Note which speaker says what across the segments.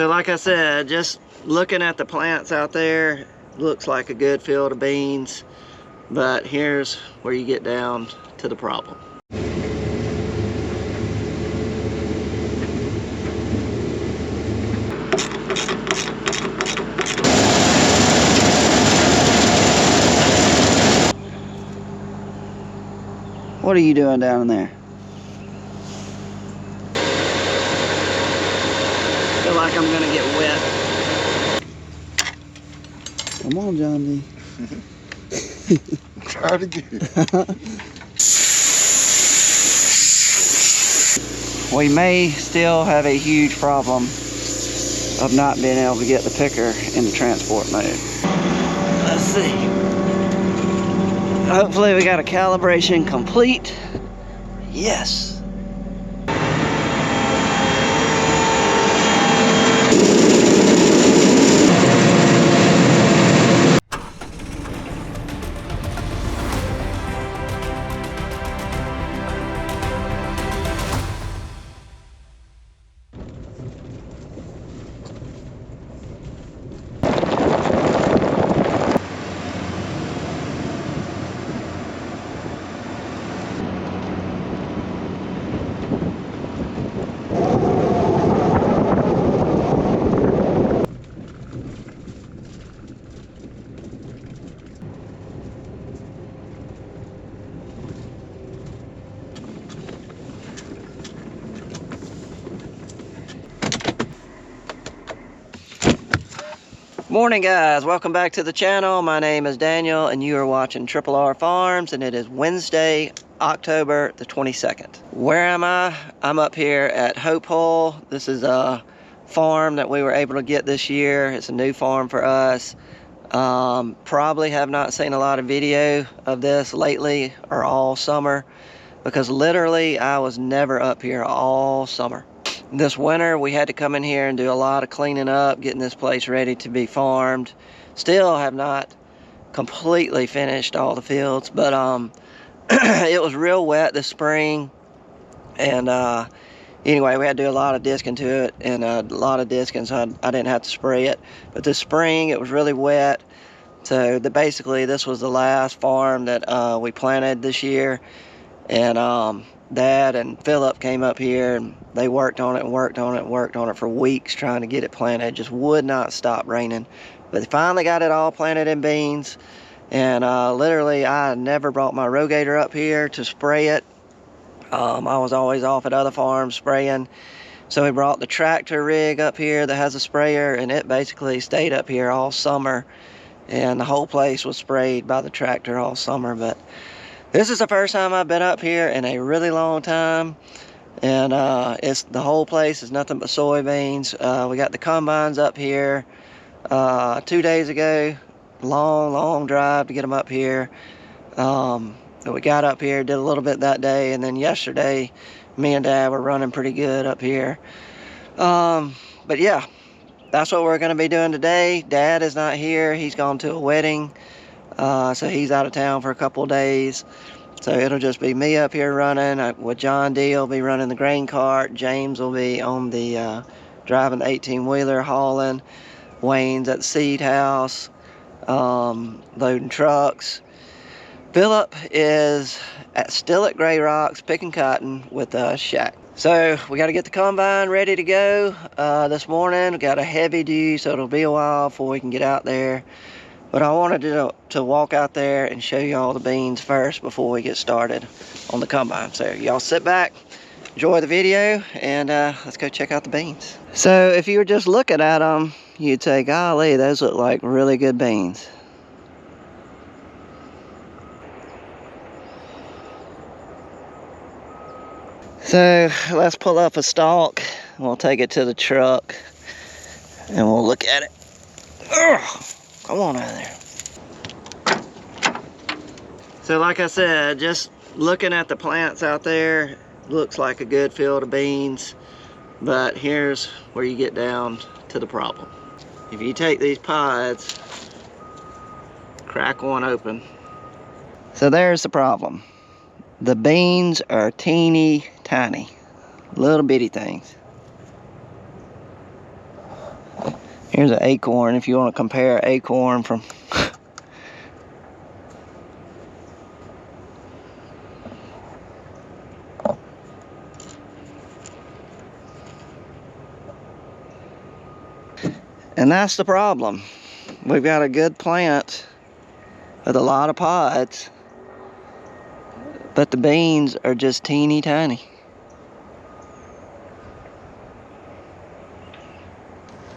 Speaker 1: So like I said, just looking at the plants out there, looks like a good field of beans, but here's where you get down to the problem. What are you doing down there? I feel like I'm gonna get wet. Come on, John D.
Speaker 2: Try it again.
Speaker 1: We may still have a huge problem of not being able to get the picker into transport mode. Let's see. Hopefully we got a calibration complete. Yes. Morning guys, welcome back to the channel. My name is Daniel and you are watching Triple R Farms, and it is Wednesday, October the 22nd. Where am I? I'm up here at Hope Hole. This is a farm that we were able to get this year. It's a new farm for us. Probably have not seen a lot of video of this lately or all summer, because literally I was never up here all summer. This winter we had to come in here and do a lot of cleaning up, getting this place ready to be farmed. Still have not completely finished all the fields, but it was real wet this spring, and anyway, we had to do a lot of disking to it, and a lot of disking, so I didn't have to spray it. But this spring it was really wet, so basically this was the last farm that we planted this year. And Dad and Philip came up here and they worked on it and worked on it and worked on it for weeks trying to get it planted. It just would not stop raining. But they finally got it all planted in beans. And literally I never brought my rogator up here to spray it. I was always off at other farms spraying. So we brought the tractor rig up here that has a sprayer, and it basically stayed up here all summer. And the whole place was sprayed by the tractor all summer. But this is the first time I've been up here in a really long time, and the whole place is nothing but soybeans. We got the combines up here 2 days ago. Long drive to get them up here. We got up here, did a little bit that day, and then yesterday me and Dad were running pretty good up here. But yeah, that's what we're going to be doing today. Dad is not here. He's gone to a wedding. So he's out of town for a couple of days. So it'll just be me up here running. With John D will be running the grain cart. James will be on the driving the 18-wheeler, hauling. Wayne's at the seed house, loading trucks. Philip is still at Gray Rocks picking cotton with Shaq. So we got to get the combine ready to go this morning. We got a heavy due, so it'll be a while before we can get out there. But I wanted to walk out there and show you all the beans first before we get started on the combine. So y'all sit back, enjoy the video, and let's go check out the beans. So if you were just looking at them, you'd say, golly, those look like really good beans. So let's pull up a stalk, and we'll take it to the truck, and we'll look at it. Ugh. Come on out of there. So like I said, just looking at the plants out there, looks like a good field of beans, but here's where you get down to the problem. If you take these pods, crack one open. So there's the problem. The beans are teeny tiny, little bitty things. Here's an acorn if you want to compare an acorn from and that's the problem. We've got a good plant with a lot of pods, but the beans are just teeny tiny.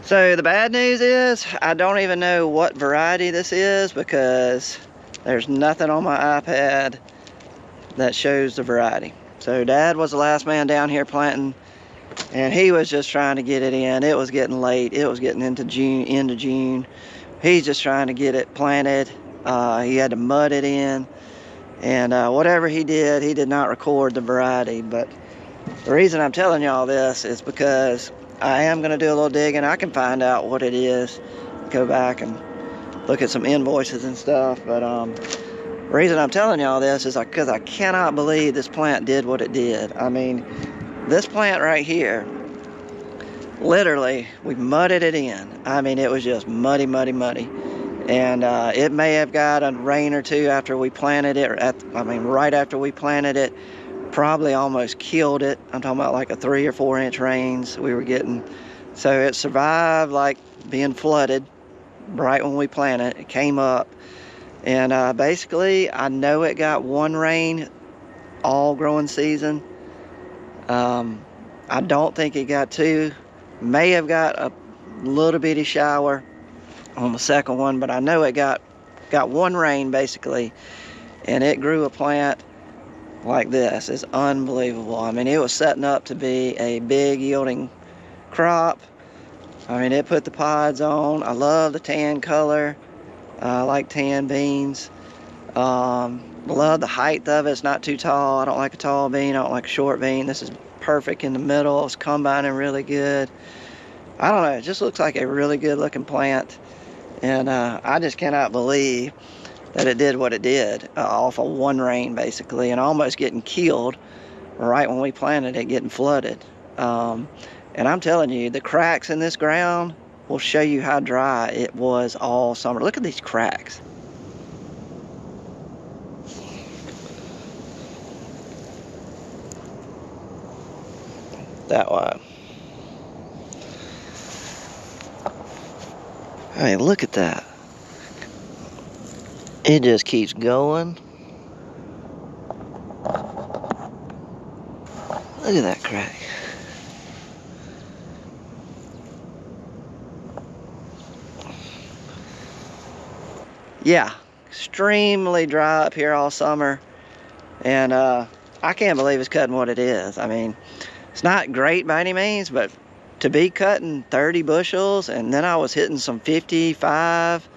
Speaker 1: So the bad news is I don't even know what variety this is because there's nothing on my iPad that shows the variety. So Dad was the last man down here planting, and he was just trying to get it in. It was getting late. It was getting into June, end of June. He's just trying to get it planted. He had to mud it in, and whatever he did not record the variety. But the reason I'm telling y'all this is because I am going to do a little digging. I can find out what it is, go back and look at some invoices and stuff. But the reason I'm telling y'all this is because I cannot believe this plant did what it did. I mean, this plant right here, literally, we mudded it in. I mean, it was just muddy, muddy, muddy. And it may have got a rain or two after we planted it, right after we planted it. Probably almost killed it. I'm talking about like a 3 or 4 inch rains we were getting. So it survived like being flooded right when we planted. It came up, and basically I know it got 1 rain all growing season. I don't think it got 2. May have got a little bitty shower on the second one, but I know it got 1 rain basically, and it grew a plant like this. It's unbelievable. I mean, it was setting up to be a big yielding crop. I mean, it put the pods on. I love the tan color. I like tan beans. Love the height of it. It's not too tall. I don't like a tall bean. I don't like a short bean. This is perfect in the middle. It's combining really good. I don't know. It just looks like a really good looking plant. And I just cannot believe that it did what it did off of 1 rain basically, and almost getting killed right when we planted it, getting flooded. And I'm telling you, the cracks in this ground will show you how dry it was all summer. Look at these cracks. That wide. I mean, look at that. It just keeps going. Look at that crack. Yeah, extremely dry up here all summer. And I can't believe it's cutting what it is. I mean, it's not great by any means, but to be cutting 30 bushels, and then I was hitting some 55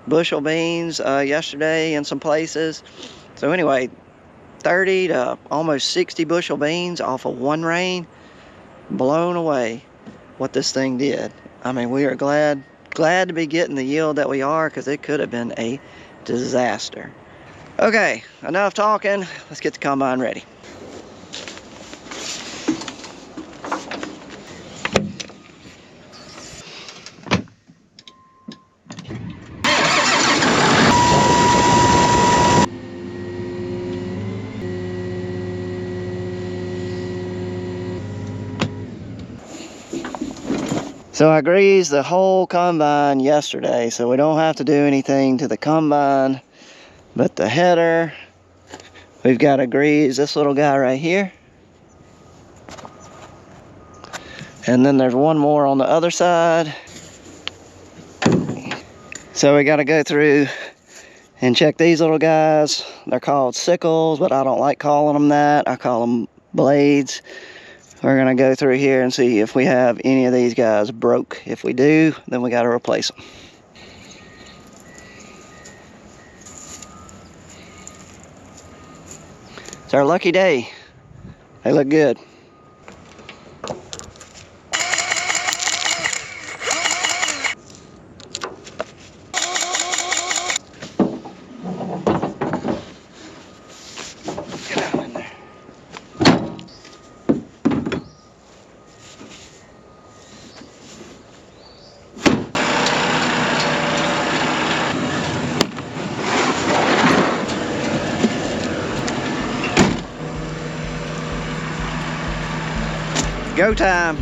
Speaker 1: bushel beans yesterday in some places. So anyway, 30 to almost 60 bushel beans off of 1 rain. Blown away what this thing did. I mean, we are glad to be getting the yield that we are, because it could have been a disaster. Okay, enough talking. Let's get the combine ready. So I greased the whole combine yesterday, so we don't have to do anything to the combine. But the header, we've got to grease this little guy right here. And then there's one more on the other side. So we got to go through and check these little guys. They're called sickles, but I don't like calling them that. I call them blades. We're gonna go through here and see if we have any of these guys broke. If we do, then we gotta replace them. It's our lucky day. They look good. Get down in there. Go time.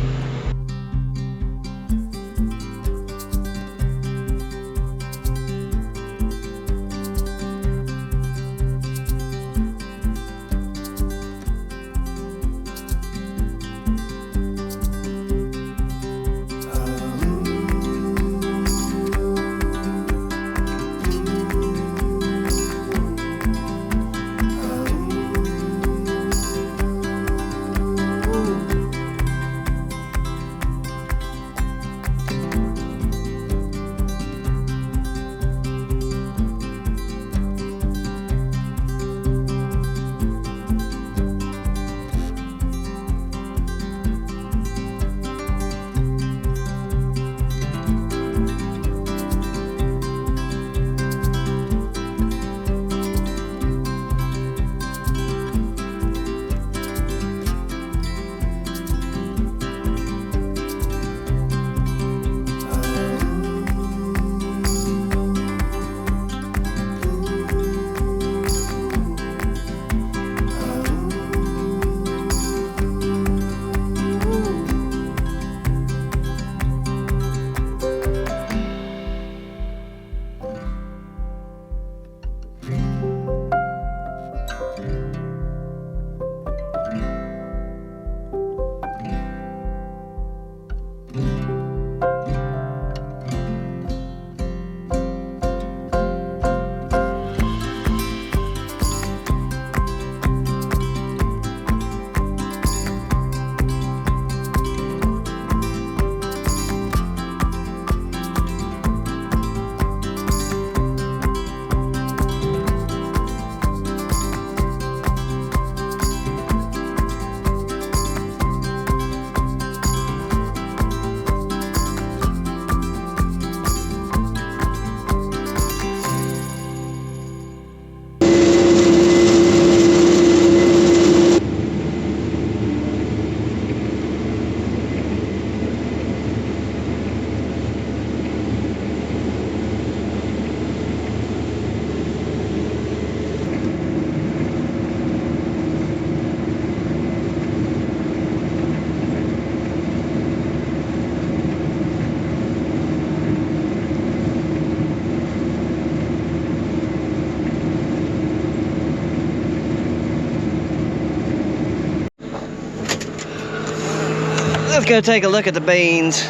Speaker 1: Let's go take a look at the beans.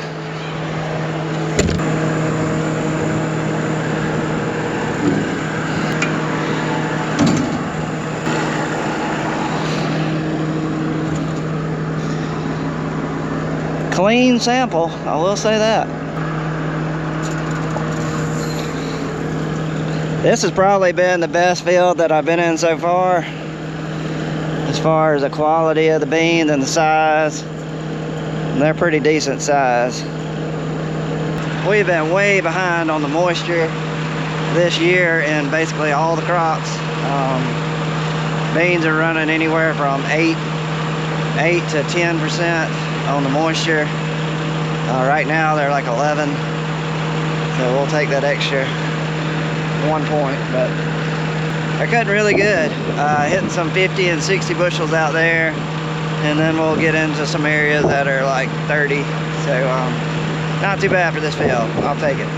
Speaker 1: Clean sample, I will say that. This has probably been the best field that I've been in so far as the quality of the beans and the size. They're pretty decent size. We've been way behind on the moisture this year in basically all the crops. Beans are running anywhere from 8 to 10% on the moisture. Right now they're like 11, so we'll take that extra 1 point, but they're cutting really good. Hitting some 50 and 60 bushels out there, and then we'll get into some areas that are like 30, so not too bad for this field. I'll take it.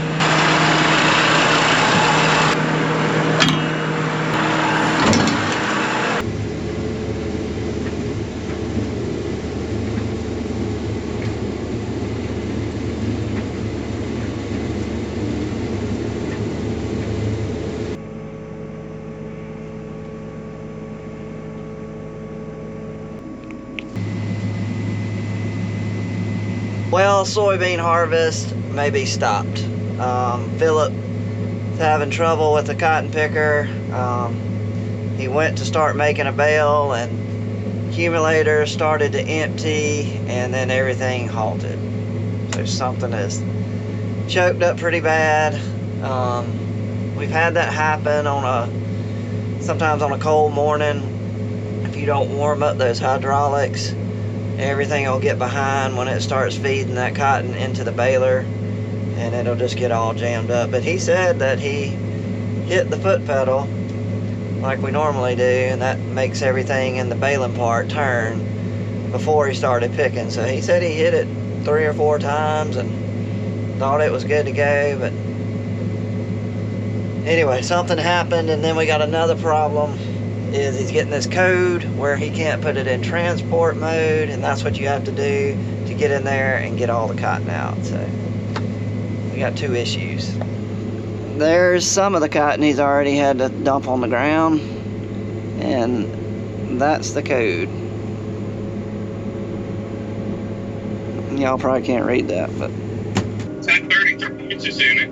Speaker 1: Well, soybean harvest may be stopped. Philip's having trouble with the cotton picker. He went to start making a bale, and accumulator started to empty, and then everything halted. So something is choked up pretty bad. We've had that happen sometimes on a cold morning. If you don't warm up those hydraulics, everything will get behind when it starts feeding that cotton into the baler, and it'll just get all jammed up. But he said that he hit the foot pedal like we normally do, and that makes everything in the baling part turn. before he started picking. So he said he hit it 3 or 4 times and thought it was good to go, but anyway, something happened, and then we got another problem. Is he's getting this code where he can't put it in transport mode, and that's what you have to do to get in there and get all the cotton out. So we got 2 issues. There's some of the cotton he's already had to dump on the ground, and that's the code. Y'all probably can't read that, but
Speaker 2: it's had 33 inches in it.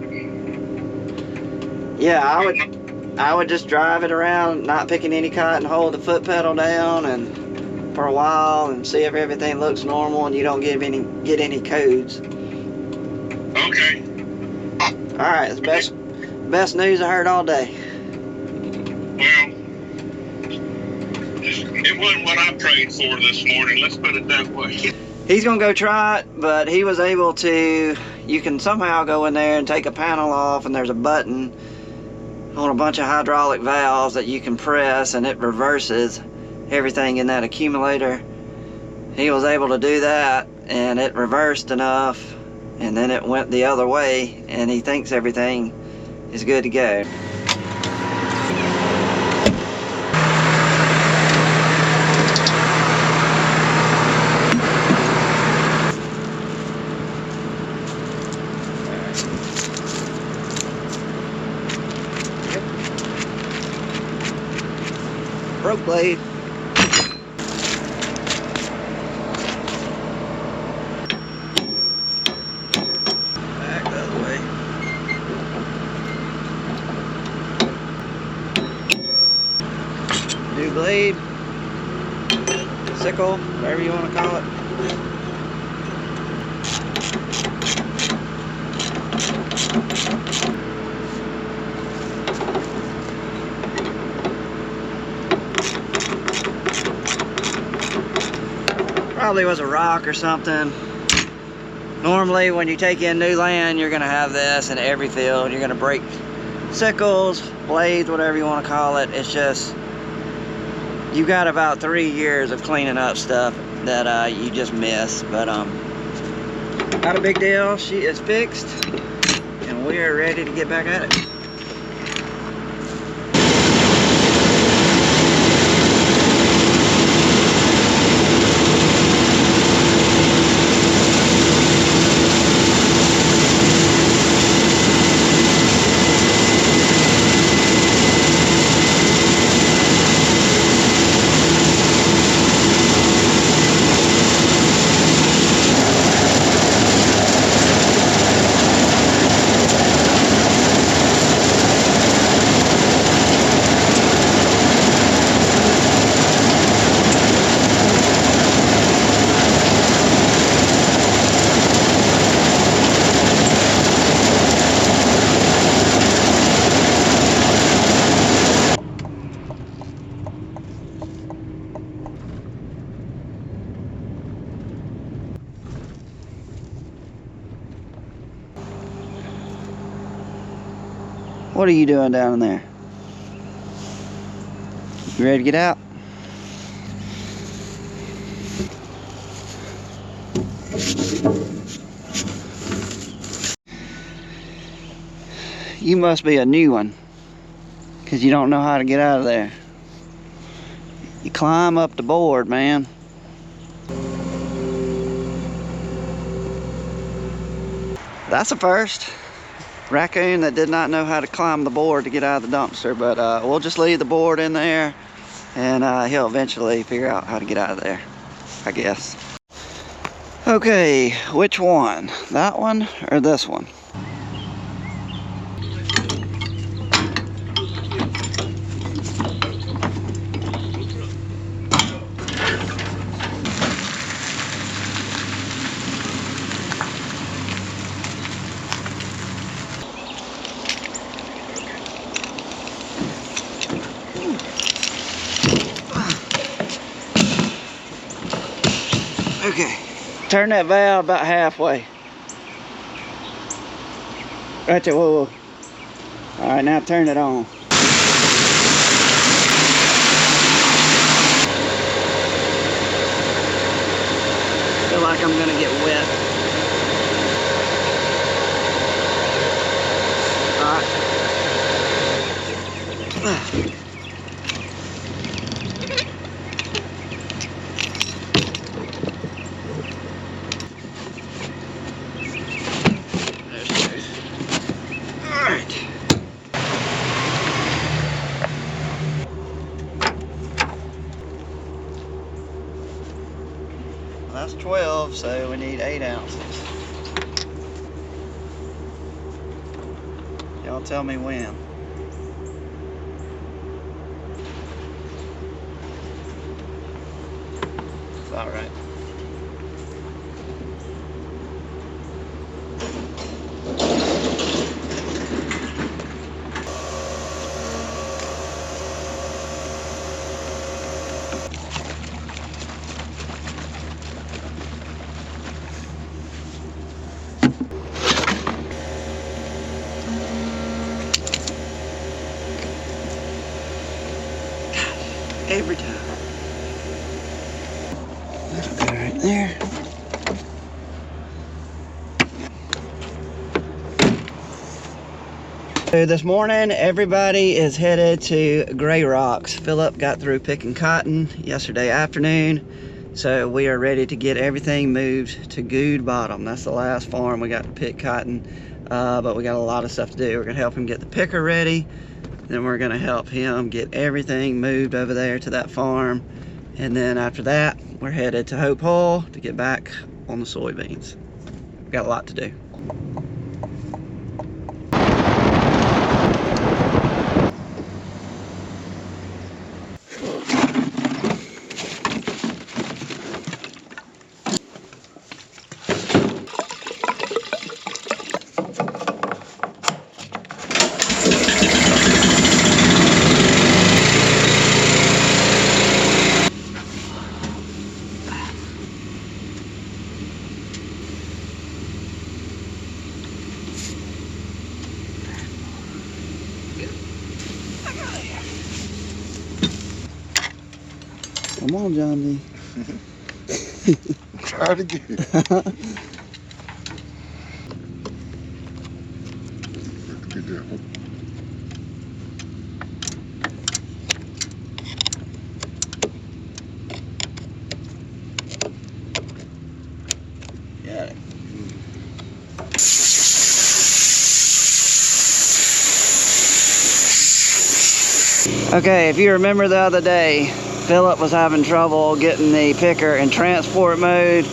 Speaker 1: Yeah, I would just drive it around, not picking any cotton, hold the foot pedal down and for a while and see if everything looks normal and you don't get any codes.
Speaker 2: Okay.
Speaker 1: Alright, it's best news I heard all day.
Speaker 2: Well, it wasn't what I prayed for this morning, let's put it that way.
Speaker 1: He's gonna go try it, but he was able to, you can somehow go in there and take a panel off, and there's a button on a bunch of hydraulic valves that you can press, and it reverses everything in that accumulator. He was able to do that, and it reversed enough, and then it went the other way, and he thinks everything is good to go. Broke blade. Back the other way. New blade, sickle, whatever you want to call it. Probably was a rock or something. Normally when you take in new land, you're gonna have this in every field. You're gonna break sickles, blades, whatever you want to call it. It's just, you got about 3 years of cleaning up stuff that you just miss. But not a big deal. She is fixed and we are ready to get back at it. What are you doing down in there? You ready to get out? You must be a new one, because you don't know how to get out of there. You climb up the board, man. That's a first. Raccoon that did not know how to climb the board to get out of the dumpster, but we'll just leave the board in there and he'll eventually figure out how to get out of there, I guess. Okay, which one? That one or this one? Okay, turn that valve about halfway. Right there, whoa, whoa. All right, now turn it on. like I'm gonna get wet. All right. There's two. All right. That's 12, so we need 8 ounces. Y'all tell me when. It's all right. Every time. That'll go right there. So this morning, everybody is headed to Gray Rocks. Philip got through picking cotton yesterday afternoon, so we are ready to get everything moved to Good Bottom. That's the last farm we got to pick cotton, but we got a lot of stuff to do. We're gonna help him get the picker ready. Then we're gonna help him get everything moved over there to that farm. And then after that, we're headed to Hope Hall to get back on the soybeans. We've got a lot to do. Come on, Johnny.
Speaker 3: Try it again. Good deal.
Speaker 1: Got it. Okay, if you remember the other day, Philip was having trouble getting the picker in transport mode.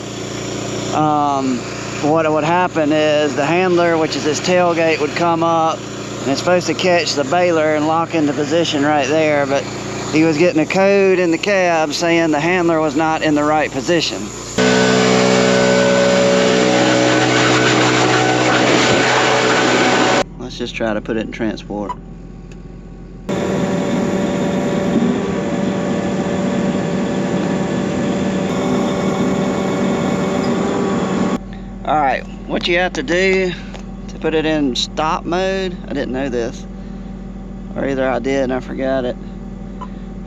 Speaker 1: What would happen is the handler, which is his tailgate, would come up and it's supposed to catch the baler and lock into position right there, but he was getting a code in the cab saying the handler was not in the right position. Let's just try to put it in transport. Alright, what you have to do to put it in stop mode, I didn't know this, or either I did and I forgot it.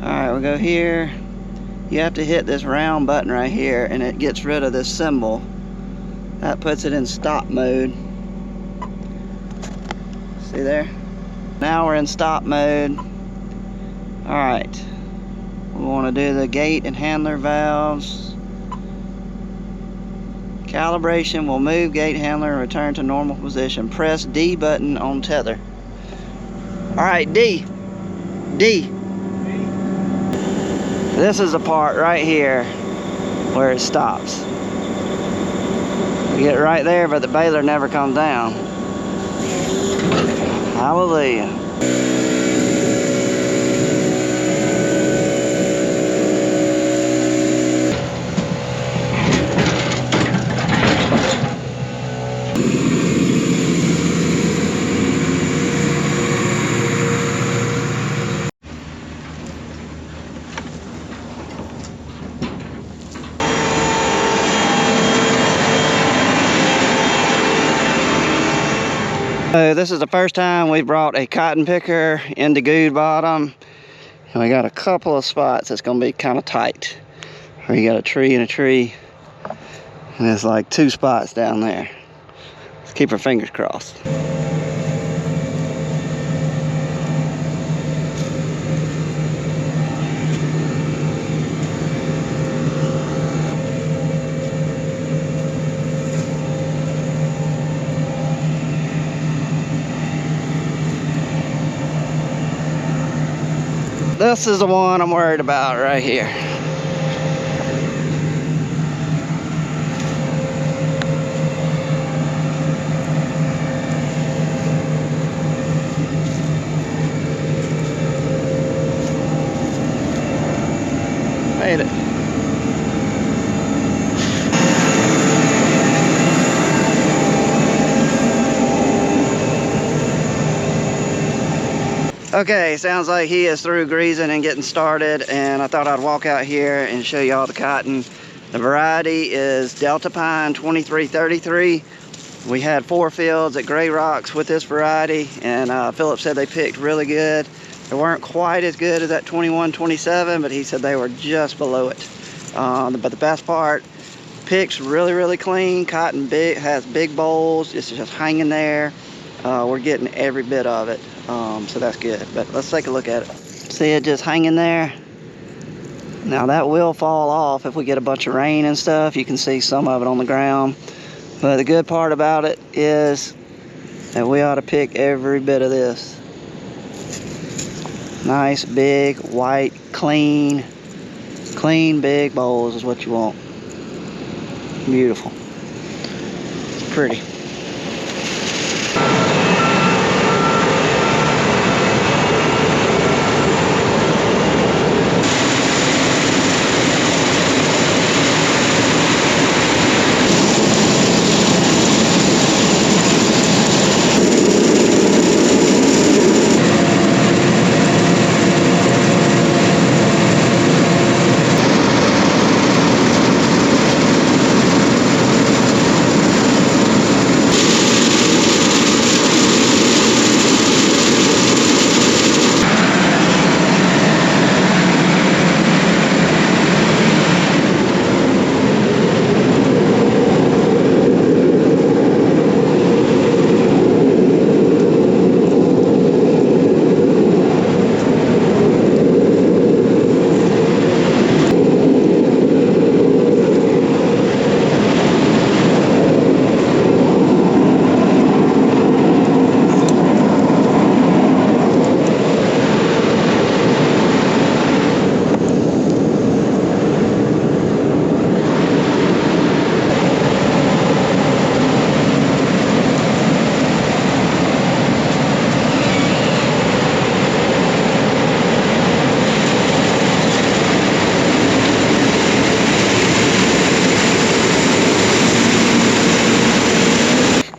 Speaker 1: Alright, we'll go here. You have to hit this round button right here and it gets rid of this symbol. That puts it in stop mode. See there? Now we're in stop mode. Alright, we want to do the gate and handler valves. Calibration will move gate handler and return to normal position. Press D button on tether. Alright, D. This is the part right here where it stops. We get right there, but the baler never comes down. Hallelujah. So this is the first time we've brought a cotton picker into Good Bottom, and we got a couple of spots that's going to be kind of tight, where you got a tree and a tree. And it's like 2 spots down there. Let's keep our fingers crossed. This is the one I'm worried about right here. Made it. Okay, sounds like he is through greasing and getting started, and I thought I'd walk out here and show you all the cotton. The variety is Delta Pine 2333. We had 4 fields at Gray Rocks with this variety, and Philip said they picked really good. They weren't quite as good as that 2127, but he said they were just below it. But the best part, picks really clean. Cotton has big bowls. It's just hanging there. We're getting every bit of it, so that's good. But let's take a look at it. See it just hanging there? Now that will fall off if we get a bunch of rain and stuff. You can see some of it on the ground. But the good part about it is that we ought to pick every bit of this. Nice, big, white, clean, big bowls is what you want. Beautiful. It's pretty.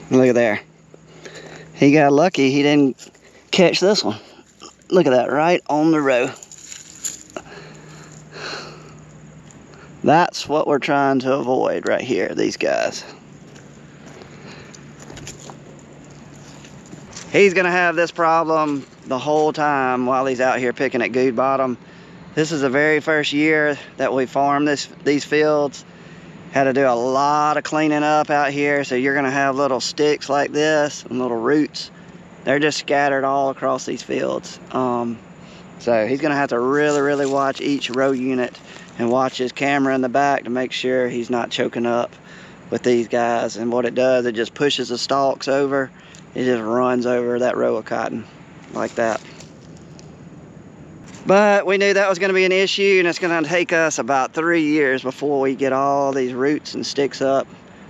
Speaker 1: Look at there. He got lucky he didn't catch this one. Look at that, right on the row. That's what we're trying to avoid right here, these guys. He's gonna have this problem the whole time while he's out here picking at Good Bottom. This is the very first year that we farmed these fields. Had to do a lot of cleaning up out here, so you're gonna have little sticks like this and little roots. They're just scattered all across these fields. So he's gonna have to really watch each row unit and watch his camera in the back to make sure he's not choking up with these guys. And what it does, it just pushes the stalks over. It just runs over that row of cotton like that. But we knew that was going to be an issue, and it's going to take us about 3 years before we get all these roots and sticks up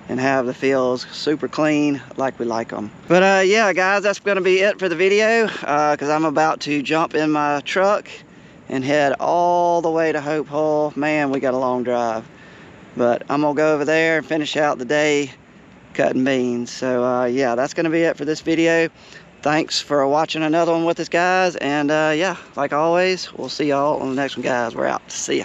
Speaker 1: and have the fields super clean like we like them. But yeah, guys, that's going to be it for the video, because I'm about to jump in my truck and head all the way to Hope Hole. Man, we got a long drive. But I'm going to go over there and finish out the day cutting beans. So yeah, that's going to be it for this video. Thanks for watching another one with us, guys. And yeah, like always, we'll see y'all on the next one, guys. We're out. See ya.